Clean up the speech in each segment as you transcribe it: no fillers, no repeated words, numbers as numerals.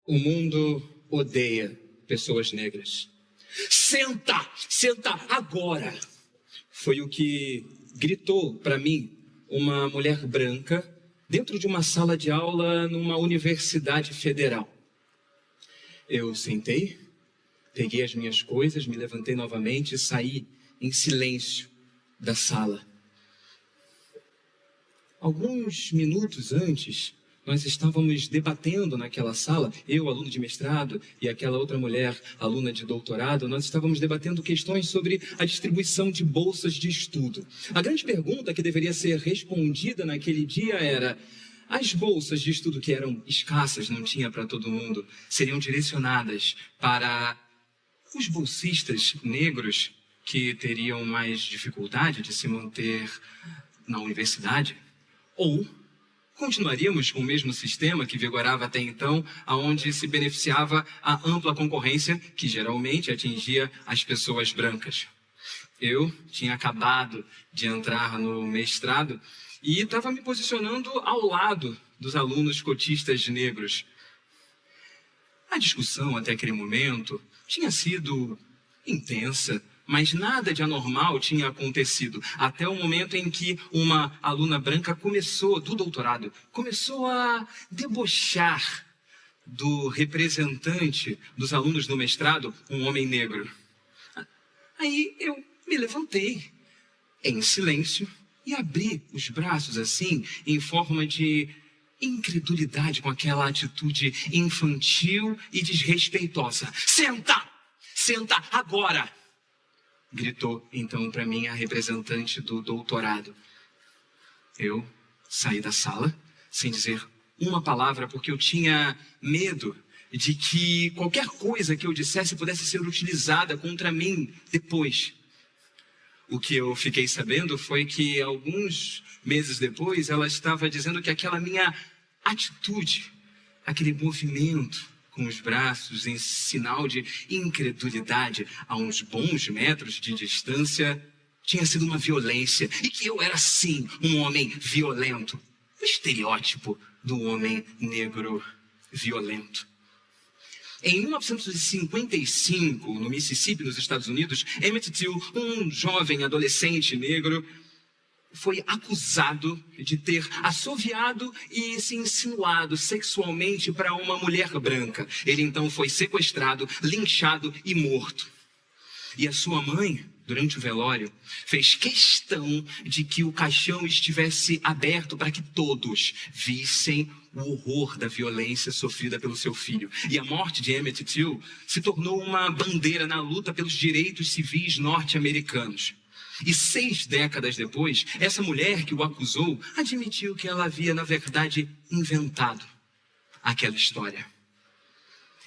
O mundo odeia pessoas negras. Senta! Senta agora! Foi o que gritou para mim uma mulher branca dentro de uma sala de aula numa universidade federal. Eu sentei, peguei as minhas coisas, me levantei novamente e saí em silêncio da sala. Alguns minutos antes, nós estávamos debatendo naquela sala, eu, aluno de mestrado, e aquela outra mulher, aluna de doutorado, nós estávamos debatendo questões sobre a distribuição de bolsas de estudo. A grande pergunta que deveria ser respondida naquele dia era: as bolsas de estudo que eram escassas, não tinha para todo mundo, seriam direcionadas para os bolsistas negros que teriam mais dificuldade de se manter na universidade? Ou continuaríamos com o mesmo sistema que vigorava até então, onde se beneficiava a ampla concorrência que geralmente atingia as pessoas brancas? Eu tinha acabado de entrar no mestrado e estava me posicionando ao lado dos alunos cotistas negros. A discussão até aquele momento tinha sido intensa, mas nada de anormal tinha acontecido, até o momento em que uma aluna branca do doutorado, começou a debochar do representante dos alunos do mestrado, um homem negro. Aí eu me levantei em silêncio e abri os braços assim, em forma de incredulidade, com aquela atitude infantil e desrespeitosa. Senta! Senta agora! Gritou então para mim a representante do doutorado. Eu saí da sala sem dizer uma palavra, porque eu tinha medo de que qualquer coisa que eu dissesse pudesse ser utilizada contra mim depois. O que eu fiquei sabendo foi que alguns meses depois ela estava dizendo que aquela minha atitude, aquele movimento com os braços em sinal de incredulidade a uns bons metros de distância, tinha sido uma violência, e que eu era sim um homem violento, o estereótipo do homem negro violento. Em 1955, no Mississippi, nos Estados Unidos, Emmett Till, um jovem adolescente negro, foi acusado de ter assoviado e se insinuado sexualmente para uma mulher branca. Ele então foi sequestrado, linchado e morto. E a sua mãe, durante o velório, fez questão de que o caixão estivesse aberto para que todos vissem o horror da violência sofrida pelo seu filho. E a morte de Emmett Till se tornou uma bandeira na luta pelos direitos civis norte-americanos. E 6 décadas depois, essa mulher que o acusou admitiu que ela havia, na verdade, inventado aquela história.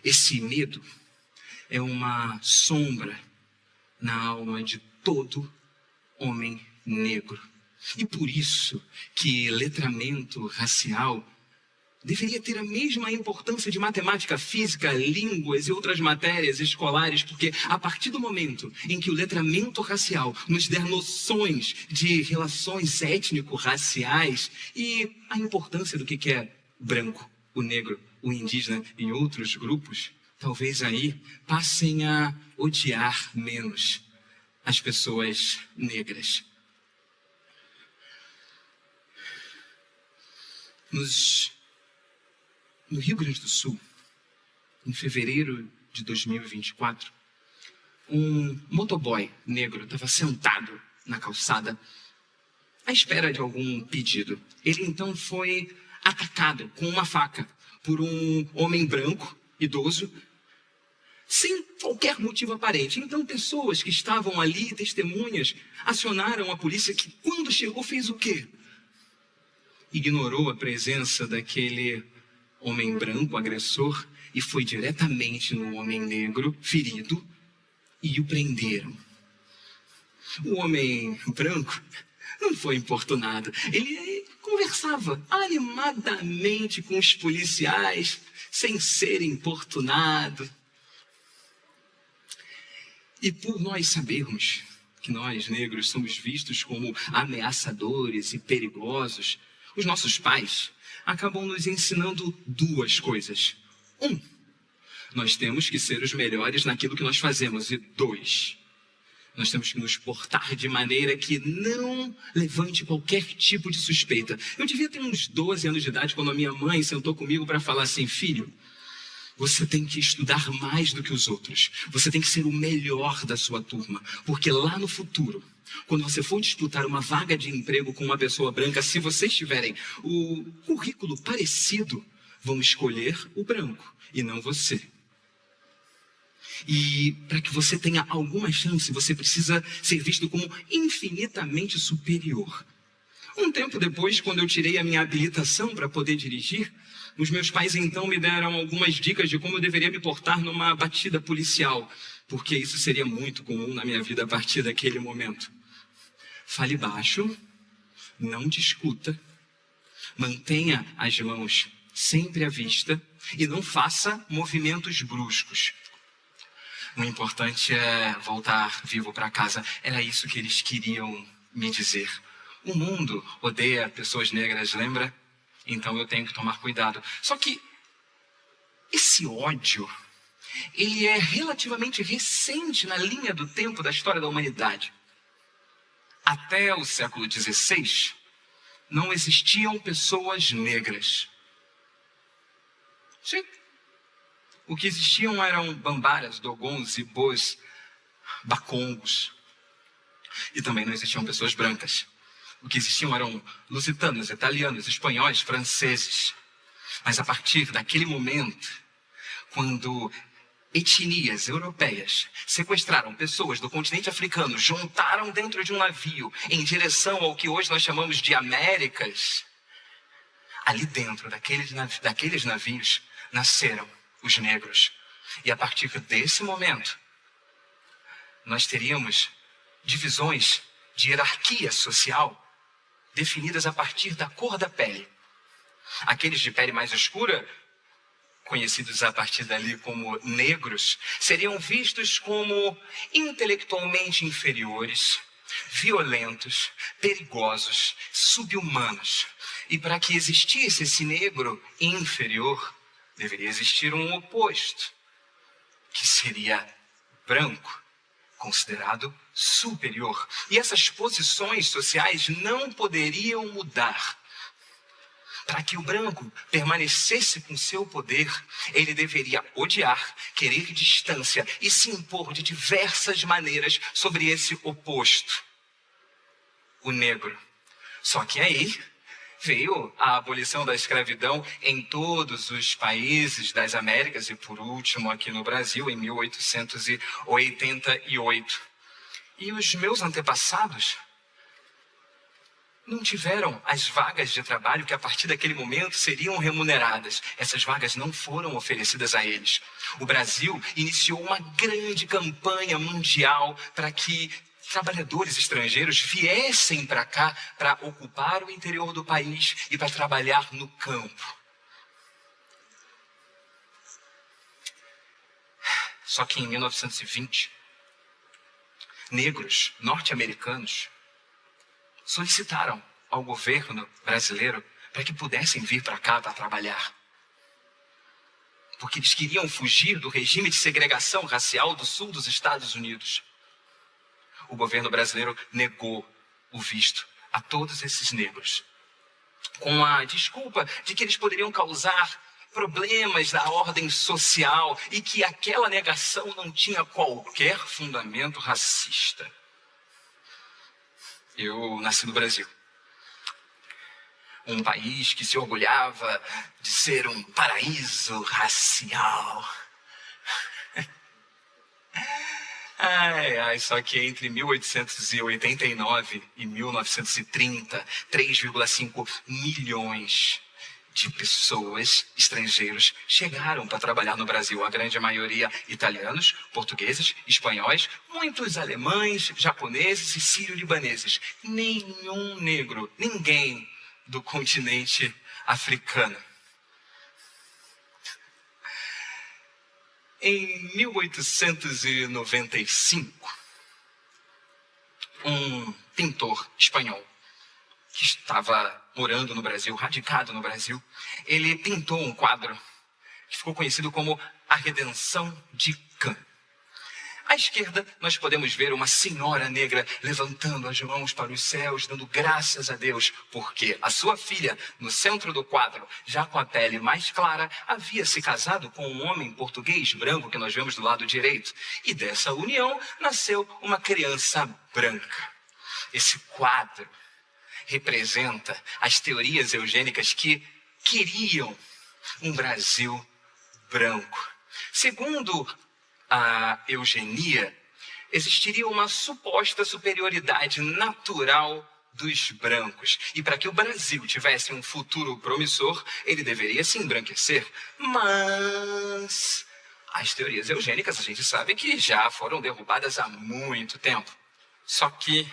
Esse medo é uma sombra na alma de todo homem negro. E por isso que letramento racial deveria ter a mesma importância de matemática, física, línguas e outras matérias escolares, porque a partir do momento em que o letramento racial nos der noções de relações étnico-raciais e a importância do que é o branco, o negro, o indígena e outros grupos, talvez aí passem a odiar menos as pessoas negras. No Rio Grande do Sul, em fevereiro de 2024, um motoboy negro estava sentado na calçada à espera de algum pedido. Ele então foi atacado com uma faca por um homem branco, idoso, sem qualquer motivo aparente. Então pessoas que estavam ali, testemunhas, acionaram a polícia, que quando chegou fez o quê? Ignorou a presença daquele homem branco, agressor, e foi diretamente no homem negro, ferido, e o prenderam. O homem branco não foi importunado. Ele conversava animadamente com os policiais, sem ser importunado. E por nós sabermos que nós, negros, somos vistos como ameaçadores e perigosos, os nossos pais acabam nos ensinando 2 coisas. nós temos que ser os melhores naquilo que nós fazemos. E 2, nós temos que nos portar de maneira que não levante qualquer tipo de suspeita. Eu devia ter uns 12 anos de idade quando a minha mãe sentou comigo para falar assim: filho, você tem que estudar mais do que os outros. Você tem que ser o melhor da sua turma. Porque lá no futuro, quando você for disputar uma vaga de emprego com uma pessoa branca, se vocês tiverem o currículo parecido, vão escolher o branco e não você. E para que você tenha alguma chance, você precisa ser visto como infinitamente superior. Um tempo depois, quando eu tirei a minha habilitação para poder dirigir, os meus pais então me deram algumas dicas de como eu deveria me portar numa batida policial, porque isso seria muito comum na minha vida a partir daquele momento. Fale baixo, não discuta, mantenha as mãos sempre à vista e não faça movimentos bruscos. O importante é voltar vivo para casa. Era isso que eles queriam me dizer. O mundo odeia pessoas negras, lembra? Então eu tenho que tomar cuidado. Só que esse ódio, ele é relativamente recente na linha do tempo da história da humanidade. Até o século XVI, não existiam pessoas negras. Sim. O que existiam eram bambaras, dogons, ibôs, bacongos. E também não existiam pessoas brancas. O que existiam eram lusitanos, italianos, espanhóis, franceses. Mas a partir daquele momento, quando etnias europeias sequestraram pessoas do continente africano, juntaram dentro de um navio em direção ao que hoje nós chamamos de Américas, ali dentro daqueles navios nasceram os negros. E a partir desse momento, nós teríamos divisões de hierarquia social definidas a partir da cor da pele. Aqueles de pele mais escura, conhecidos a partir dali como negros, seriam vistos como intelectualmente inferiores, violentos, perigosos, subhumanos. E para que existisse esse negro inferior, deveria existir um oposto, que seria branco, considerado superior. E essas posições sociais não poderiam mudar. Para que o branco permanecesse com seu poder, ele deveria odiar, querer distância e se impor de diversas maneiras sobre esse oposto, o negro. Só que aí veio a abolição da escravidão em todos os países das Américas e, por último, aqui no Brasil, em 1888. E os meus antepassados não tiveram as vagas de trabalho que a partir daquele momento seriam remuneradas. Essas vagas não foram oferecidas a eles. O Brasil iniciou uma grande campanha mundial para que trabalhadores estrangeiros viessem para cá para ocupar o interior do país e para trabalhar no campo. Só que em 1920, negros norte-americanos solicitaram ao governo brasileiro para que pudessem vir para cá para trabalhar. Porque eles queriam fugir do regime de segregação racial do sul dos Estados Unidos. O governo brasileiro negou o visto a todos esses negros, com a desculpa de que eles poderiam causar problemas da ordem social e que aquela negação não tinha qualquer fundamento racista. Eu nasci no Brasil, um país que se orgulhava de ser um paraíso racial. Só que entre 1889 e 1930, 3,5 milhões de pessoas, estrangeiros, chegaram para trabalhar no Brasil. A grande maioria italianos, portugueses, espanhóis, muitos alemães, japoneses e sírio-libaneses. Nenhum negro, ninguém do continente africano. Em 1895, um pintor espanhol que estava morando no Brasil, radicado no Brasil, ele pintou um quadro que ficou conhecido como a redenção de Cã. À esquerda, nós podemos ver uma senhora negra levantando as mãos para os céus, dando graças a Deus, porque a sua filha, no centro do quadro, já com a pele mais clara, havia se casado com um homem português branco que nós vemos do lado direito. E dessa união nasceu uma criança branca. Esse quadro representa as teorias eugênicas que queriam um Brasil branco. Segundo a eugenia, existiria uma suposta superioridade natural dos brancos. E para que o Brasil tivesse um futuro promissor, ele deveria se embranquecer. Mas as teorias eugênicas, a gente sabe que já foram derrubadas há muito tempo. Só que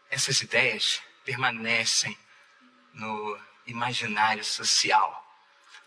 essas ideias permanecem no imaginário social.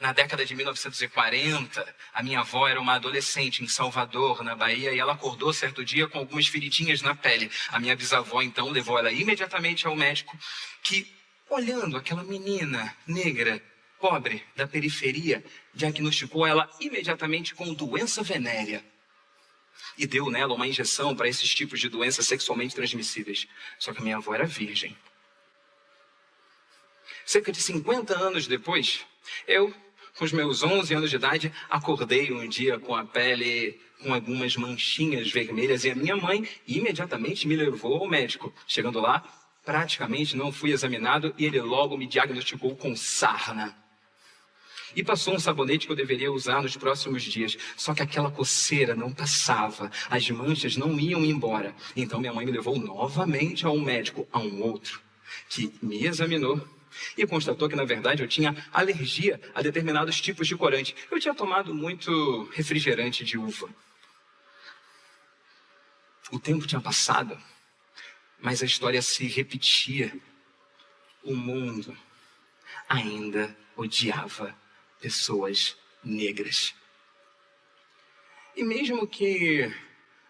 Na década de 1940, a minha avó era uma adolescente em Salvador, na Bahia, e ela acordou certo dia com algumas feridinhas na pele. A minha bisavó, então, levou ela imediatamente ao médico, que, olhando aquela menina negra, pobre, da periferia, diagnosticou ela imediatamente com doença venérea. E deu nela uma injeção para esses tipos de doenças sexualmente transmissíveis. Só que a minha avó era virgem. Cerca de 50 anos depois, eu, com os meus 11 anos de idade, acordei um dia com a pele com algumas manchinhas vermelhas e a minha mãe imediatamente me levou ao médico. Chegando lá, praticamente não fui examinado e ele logo me diagnosticou com sarna. E passou um sabonete que eu deveria usar nos próximos dias. Só que aquela coceira não passava, as manchas não iam embora. Então minha mãe me levou novamente ao médico, a um outro, que me examinou e constatou que, na verdade, eu tinha alergia a determinados tipos de corante. Eu tinha tomado muito refrigerante de uva. O tempo tinha passado, mas a história se repetia. O mundo ainda odiava pessoas negras. E mesmo que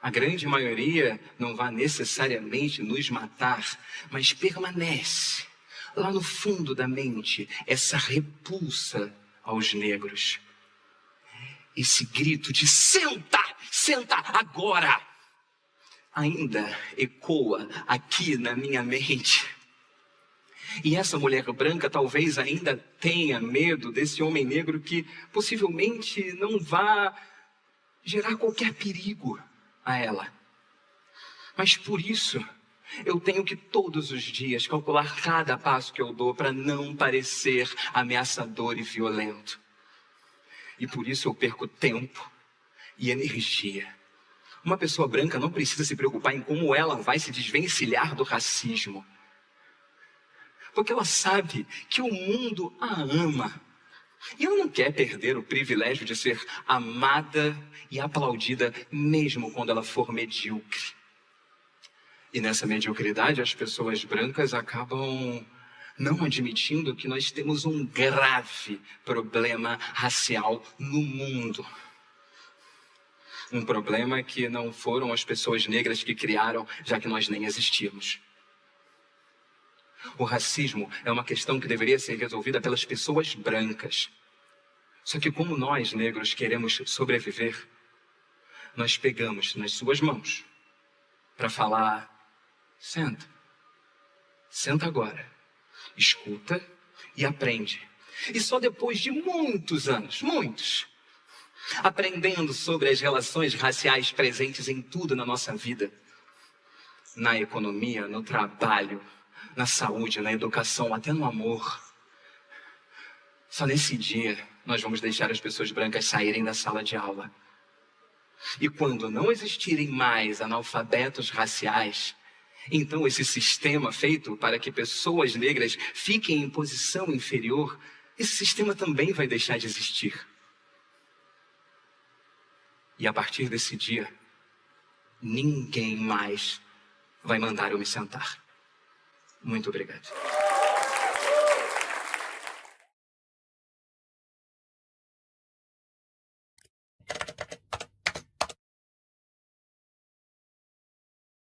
a grande maioria não vá necessariamente nos matar, mas permanece lá no fundo da mente essa repulsa aos negros. Esse grito de senta, senta agora, ainda ecoa aqui na minha mente. E essa mulher branca talvez ainda tenha medo desse homem negro que possivelmente não vá gerar qualquer perigo a ela. Mas por isso, eu tenho que todos os dias calcular cada passo que eu dou para não parecer ameaçador e violento. E por isso eu perco tempo e energia. Uma pessoa branca não precisa se preocupar em como ela vai se desvencilhar do racismo. Porque ela sabe que o mundo a ama. E ela não quer perder o privilégio de ser amada e aplaudida, mesmo quando ela for medíocre. E nessa mediocridade, as pessoas brancas acabam não admitindo que nós temos um grave problema racial no mundo. Um problema que não foram as pessoas negras que criaram, já que nós nem existíamos. O racismo é uma questão que deveria ser resolvida pelas pessoas brancas. Só que como nós, negros, queremos sobreviver, nós pegamos nas suas mãos para falar: senta, senta agora, escuta e aprende. E só depois de muitos anos, aprendendo sobre as relações raciais presentes em tudo na nossa vida, na economia, no trabalho, na saúde, na educação, até no amor. Só nesse dia nós vamos deixar as pessoas brancas saírem da sala de aula. E quando não existirem mais analfabetos raciais, então esse sistema feito para que pessoas negras fiquem em posição inferior, esse sistema também vai deixar de existir. E a partir desse dia, ninguém mais vai mandar eu me sentar. Muito obrigado.